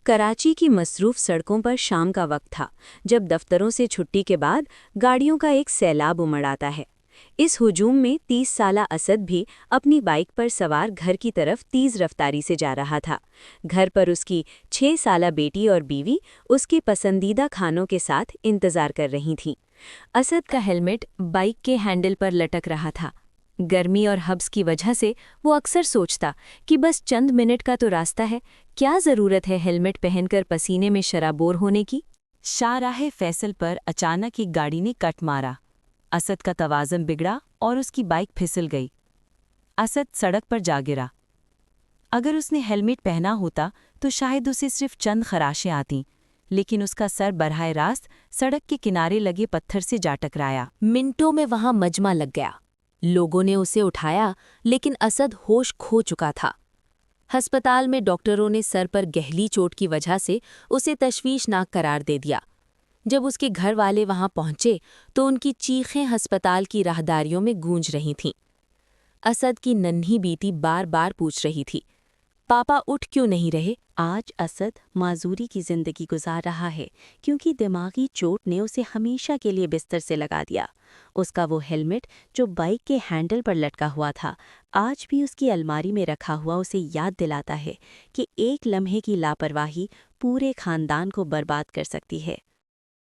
कराची की मसरूफ सड़कों पर शाम का वक्त था, जब दफ्तरों से छुट्टी के बाद गाड़ियों का एक सैलाब उमड़ आता है। इस हुजूम में 30 साला असद भी अपनी बाइक पर सवार घर की तरफ तेज रफ्तारी से जा रहा था। घर पर उसकी 6 साला बेटी और बीवी उसके पसंदीदा खानों के साथ इंतजार कर रही थीं। असद का हेलमेट बाइक के हैंडल पर लटक रहा था। गर्मी और हब्स की वजह से वो अक्सर सोचता कि बस चंद मिनट का तो रास्ता है, क्या ज़रूरत है हेलमेट पहनकर पसीने में शराबोर होने की। शाहराह फैसल पर अचानक एक गाड़ी ने कट मारा। असद का तवाज़ुन बिगड़ा और उसकी बाइक फिसल गई। असद सड़क पर जा गिरा। अगर उसने हेलमेट पहना होता तो शायद उसे सिर्फ चंद खराशें आतीं, लेकिन उसका सर बरहाए रास्त सड़क के किनारे लगे पत्थर से जा टकराया। मिनटों में वहां मजमा लग गया। लोगों ने उसे उठाया, लेकिन असद होश खो चुका था। अस्पताल में डॉक्टरों ने सर पर गहरी चोट की वजह से उसे तशवीशनाक करार दे दिया। जब उसके घर वाले वहां पहुंचे तो उनकी चीखें अस्पताल की राहदारियों में गूंज रही थीं। असद की नन्ही बेटी बार बार पूछ रही थी, पापा उठ क्यों नहीं रहे। आज असद माजूरी की जिंदगी गुजार रहा है, क्योंकि दिमागी चोट ने उसे हमेशा के लिए बिस्तर से लगा दिया। उसका वो हेलमेट जो बाइक के हैंडल पर लटका हुआ था, आज भी उसकी अलमारी में रखा हुआ उसे याद दिलाता है कि एक लम्हे की लापरवाही पूरे खानदान को बर्बाद कर सकती है।